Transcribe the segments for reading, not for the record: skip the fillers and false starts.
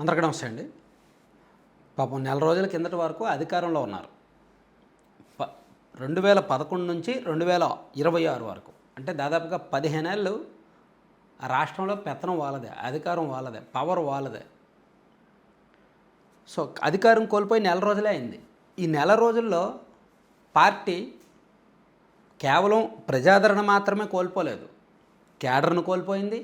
అందరికీ నమస్తే అండి. పాపం నెల రోజుల కిందటి వరకు అధికారంలో ఉన్నారు. 2011 నుంచి 2026 వరకు, అంటే దాదాపుగా 15 ఏళ్ళు ఆ రాష్ట్రంలో పెత్తనం వాళ్ళదే, అధికారం వాళ్ళదే, పవర్ వాళ్ళదే. సో అధికారం కోల్పోయి నెల రోజులే అయింది. ఈ నెల రోజుల్లో పార్టీ కేవలం ప్రజాదరణ మాత్రమే కోల్పోలేదు, కేడర్ను కోల్పోయింది,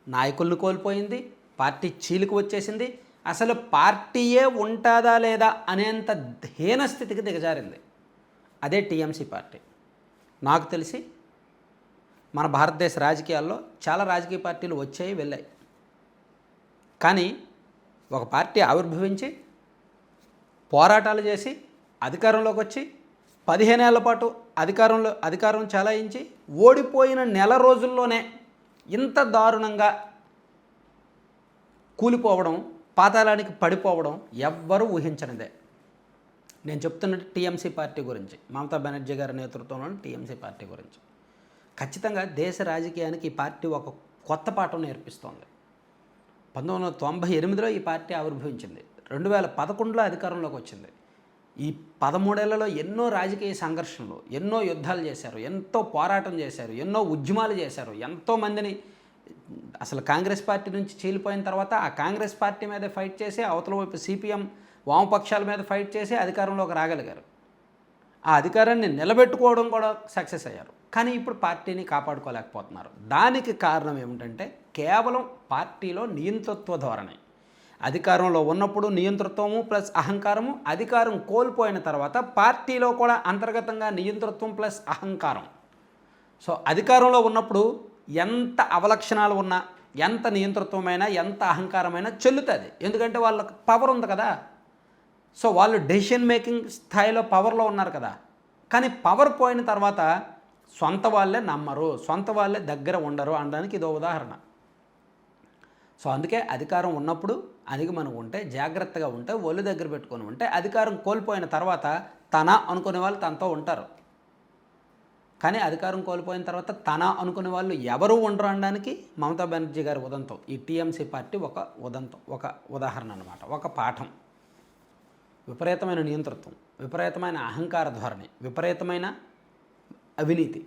నాయకులను కోల్పోయింది, పార్టీ చీలికి వచ్చేసింది. అసలు పార్టీయే ఉంటుందా లేదా అనేంత హీన స్థితికి దిగజారింది. అదే టీఎంసీ పార్టీ. నాకు తెలిసి మన భారతదేశ రాజకీయాల్లో చాలా రాజకీయ పార్టీలు వచ్చాయి, వెళ్ళాయి. కానీ ఒక పార్టీ ఆవిర్భవించి పోరాటాలు చేసి అధికారంలోకి వచ్చి 15 ఏళ్ల పాటు అధికారం చెలాయించి ఓడిపోయిన నెల రోజుల్లోనే ఇంత దారుణంగా కూలిపోవడం, పాతాళానికి పడిపోవడం ఎవ్వరూ ఊహించనిదే. నేను చెప్తున్నట్టు టీఎంసీ పార్టీ గురించి, మమతా బెనర్జీ గారి నేతృత్వంలోని టీఎంసీ పార్టీ గురించి. ఖచ్చితంగా దేశ రాజకీయానికి ఈ పార్టీ ఒక కొత్త పాఠం నేర్పిస్తోంది. 1998లో ఈ పార్టీ ఆవిర్భవించింది, 2011లో అధికారంలోకి వచ్చింది. ఈ 13 ఏళ్లలో ఎన్నో రాజకీయ సంఘర్షణలు, ఎన్నో యుద్ధాలు చేశారు, ఎంతో పోరాటం చేశారు, ఎన్నో ఉద్యమాలు చేశారు. ఎంతోమందిని అసలు కాంగ్రెస్ పార్టీ నుంచి చీలిపోయిన తర్వాత ఆ కాంగ్రెస్ పార్టీ మీద ఫైట్ చేసి, అవతల వైపు సిపిఎం వామపక్షాల మీద ఫైట్ చేసి అధికారంలోకి రాగలిగారు. ఆ అధికారాన్ని నిలబెట్టుకోవడం కూడా సక్సెస్ అయ్యారు. కానీ ఇప్పుడు పార్టీని కాపాడుకోలేకపోతున్నారు. దానికి కారణం ఏమిటంటే కేవలం పార్టీలో నియంతృత్వ ధోరణి. అధికారంలో ఉన్నప్పుడు నియంతృత్వము ప్లస్ అహంకారము, అధికారం కోల్పోయిన తర్వాత పార్టీలో కూడా అంతర్గతంగా నియంతృత్వం ప్లస్ అహంకారం. సో అధికారంలో ఉన్నప్పుడు ఎంత అవలక్షణాలు ఉన్నా, ఎంత నియంతృత్వమైనా, ఎంత అహంకారమైనా చెల్లుతుంది. ఎందుకంటే వాళ్ళకి పవర్ ఉంది కదా. సో వాళ్ళు డెసిషన్ మేకింగ్ స్థాయిలో పవర్లో ఉన్నారు కదా. కానీ పవర్ పోయిన తర్వాత సొంత వాళ్ళే నమ్మరు, సొంత వాళ్ళే దగ్గర ఉండరు అనడానికి ఇదో ఉదాహరణ. సో అందుకే అధికారం ఉన్నప్పుడు అణిగి మనం ఉంటే, జాగ్రత్తగా ఉంటే, ఒళ్ళు దగ్గర పెట్టుకొని ఉంటే, అధికారం కోల్పోయిన తర్వాత తన అనుకునే వాళ్ళు తనతో ఉంటారు. కానీ అధికారం కోల్పోయిన తర్వాత తన అనుకునే వాళ్ళు ఎవరు ఉండరు అనడానికి మమతా బెనర్జీ గారి ఉదంతం, ఈ టీఎంసీ పార్టీ ఒక ఉదంతం, ఒక ఉదాహరణ అన్నమాట, ఒక పాఠం. విపరీతమైన నియంతృత్వం, విపరీతమైన అహంకార ధోరణి, విపరీతమైన అవినీతి.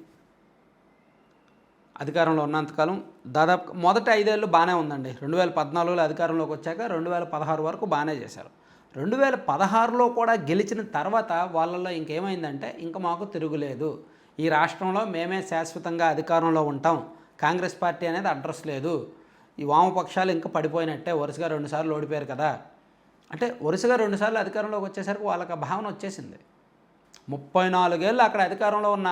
అధికారంలో ఉన్నంతకాలం దాదాపు మొదటి 5 ఏళ్ళు బాగానే ఉందండి. 2014లో అధికారంలోకి వచ్చాక 2016 వరకు బాగానే చేశారు. 2016లో కూడా గెలిచిన తర్వాత వాళ్ళల్లో ఇంకేమైందంటే, ఇంక మాకు తిరుగులేదు, ఈ రాష్ట్రంలో మేమే శాశ్వతంగా అధికారంలో ఉంటాం, కాంగ్రెస్ పార్టీ అనేది అడ్రస్ లేదు, ఈ వామపక్షాలు ఇంకా పడిపోయినట్టే, వరుసగా 2 సార్లు ఓడిపోయారు కదా. అంటే వరుసగా 2 సార్లు అధికారంలోకి వచ్చేసరికి వాళ్ళకి భావన వచ్చేసింది. 34 ఏళ్ళు అక్కడ అధికారంలో ఉన్న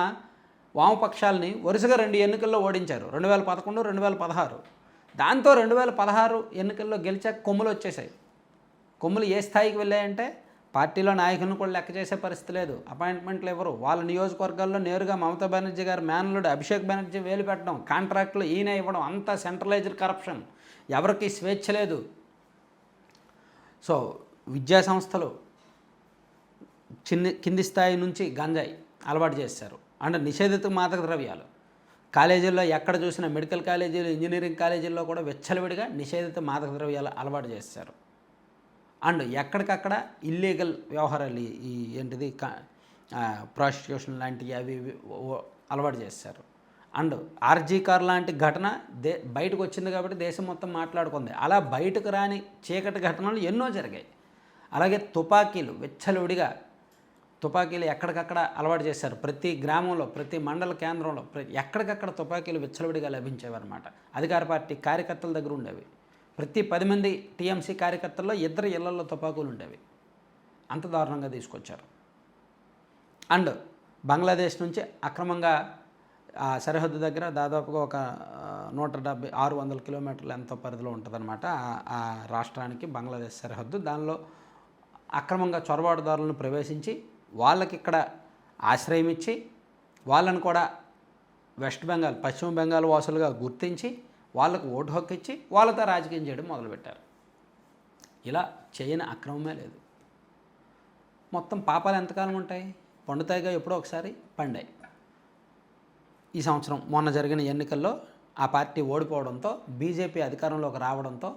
వామపక్షాలని వరుసగా 2 ఎన్నికల్లో ఓడించారు, 2011, 2016. దాంతో 2016 ఎన్నికల్లో గెలిచాక కొమ్ములు వచ్చేసాయి. కొమ్ములు ఏ స్థాయికి వెళ్ళాయంటే పార్టీలో నాయకులను కూడా లెక్క చేసే పరిస్థితి లేదు, అపాయింట్మెంట్లు ఎవరు, వాళ్ళ నియోజకవర్గాల్లో నేరుగా మమతా బెనర్జీ గారు మేనల్లుడు అభిషేక్ బెనర్జీ వేలు పెట్టడం, కాంట్రాక్టులు ఈయన ఇవ్వడం, అంతా సెంట్రలైజ్డ్ కరప్షన్, ఎవరికి స్వేచ్ఛ లేదు. సో విద్యా సంస్థలు కింది స్థాయి నుంచి గంజాయి అలవాటు చేశారు, అండ్ నిషేధిత మాదక ద్రవ్యాలు. కాలేజీల్లో ఎక్కడ చూసినా, మెడికల్ కాలేజీలు, ఇంజనీరింగ్ కాలేజీల్లో కూడా విచ్చలవిడిగా నిషేధిత మాదక ద్రవ్యాలు అలవాటు చేశారు. అండ్ ఎక్కడికక్కడ ఇల్లీగల్ వ్యవహారాలు, ఈ ఏంటిది ప్రాస్టిట్యూషన్ లాంటివి అవి అలవాటు చేశారు. అండ్ ఆర్జీ కార్ లాంటి ఘటన బయటకు వచ్చింది కాబట్టి దేశం మొత్తం మాట్లాడుకుంది. అలా బయటకు రాని చీకటి ఘటనలు ఎన్నో జరిగాయి. అలాగే తుపాకీలు విచ్చలవిడిగా, తుపాకీలు ఎక్కడికక్కడ అలవాటు చేశారు. ప్రతి గ్రామంలో, ప్రతి మండల కేంద్రంలో ఎక్కడికక్కడ తుపాకీలు విచ్చలవిడిగా లభించేవన్నమాట. అధికార పార్టీ కార్యకర్తల దగ్గర ఉండేవి. ప్రతి 10 మంది టీఎంసీ కార్యకర్తల్లో 2 ఇళ్లలో తుపాకులు ఉండేవి. అంత దారుణంగా తీసుకొచ్చారు. అండ్ బంగ్లాదేశ్ నుంచి అక్రమంగా సరిహద్దు దగ్గర దాదాపుగా ఒక 170-600 కిలోమీటర్లు ఎంతో పరిధిలో ఉంటుందన్నమాట ఆ రాష్ట్రానికి బంగ్లాదేశ్ సరిహద్దు. దానిలో అక్రమంగా చొరబాటుదారులను ప్రవేశించి వాళ్ళకి ఇక్కడ ఆశ్రయం ఇచ్చి, వాళ్ళను కూడా వెస్ట్ బెంగాల్, పశ్చిమ బెంగాల్ వాసులుగా గుర్తించి వాళ్ళకు ఓటు హక్కు ఇచ్చి వాళ్ళతో రాజకీయం చేయడం మొదలుపెట్టారు. ఇలా చేయని అక్రమమే లేదు. మొత్తం పాపాలు ఎంతకాలం ఉంటాయి? పండుతాయిగా, ఎప్పుడో ఒకసారి పండాయి. ఈ సంవత్సరం మొన్న జరిగిన ఎన్నికల్లో ఆ పార్టీ ఓడిపోవడంతో, బీజేపీ అధికారంలోకి రావడంతో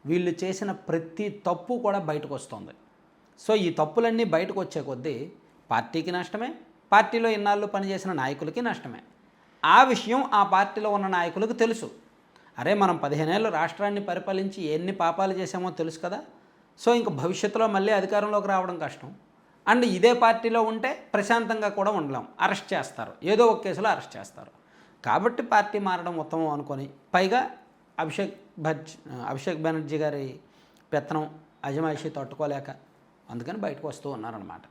వీళ్ళు చేసిన ప్రతి తప్పు కూడా బయటకు వస్తుంది. సో ఈ తప్పులన్నీ బయటకు వచ్చే కొద్దీ పార్టీకి నష్టమే, పార్టీలో ఇన్నాళ్ళు పనిచేసిన నాయకులకి నష్టమే. ఆ విషయం ఆ పార్టీలో ఉన్న నాయకులకు తెలుసు. అరే మనం 15 ఏళ్ళు రాష్ట్రాన్ని పరిపాలించి ఎన్ని పాపాలు చేసామో తెలుసు కదా. సో ఇంక భవిష్యత్తులో మళ్ళీ అధికారంలోకి రావడం కష్టం. అండ్ ఇదే పార్టీలో ఉంటే ప్రశాంతంగా కూడా ఉండలేం, అరెస్ట్ చేస్తారు, ఏదో ఒక కేసులో అరెస్ట్ చేస్తారు. కాబట్టి పార్టీ మారడం ఉత్తమం అనుకొని, పైగా అభిషేక్ బెనర్జీ గారి పెత్తనం అజమాయిషీ తట్టుకోలేక అందుకని బయటకు వస్తూ ఉన్నారనమాట.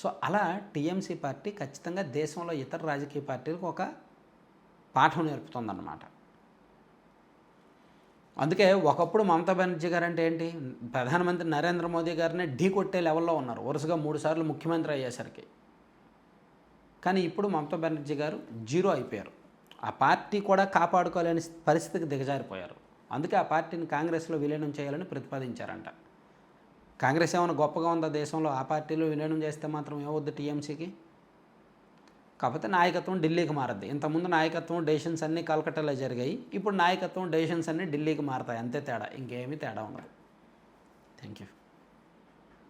సో అలా టీఎంసీ పార్టీ ఖచ్చితంగా దేశంలో ఇతర రాజకీయ పార్టీలకు ఒక పాఠం నేర్పుతుందన్నమాట. అందుకే ఒకప్పుడు మమతా బెనర్జీ గారు అంటే ఏంటి, ప్రధానమంత్రి నరేంద్ర మోదీ గారిని ఢీ కొట్టే లెవెల్లో ఉన్నారు వరుసగా 3 సార్లు ముఖ్యమంత్రి అయ్యేసరికి. కానీ ఇప్పుడు మమతా బెనర్జీ గారు జీరో అయిపోయారు. ఆ పార్టీ కూడా కాపాడుకోలేని పరిస్థితికి దిగజారిపోయారు. అందుకే ఆ పార్టీని కాంగ్రెస్లో విలీనం చేయాలని ప్రతిపాదించారంట. కాంగ్రెస్ ఏమైనా గొప్పగా ఉందా దేశంలో? ఆ పార్టీలో విలీనం చేస్తే మాత్రం ఏమవుద్ది టీఎంసీకి? కాకపోతే నాయకత్వం ఢిల్లీకి మారద్ది. ఇంతకుముందు నాయకత్వం డెసిషన్స్ అన్నీ కలకట్టాలో జరిగాయి, ఇప్పుడు నాయకత్వం డెసిషన్స్ అన్నీ ఢిల్లీకి మారతాయి, అంతే తేడా, ఇంకేమీ తేడా ఉండదు. Thank you.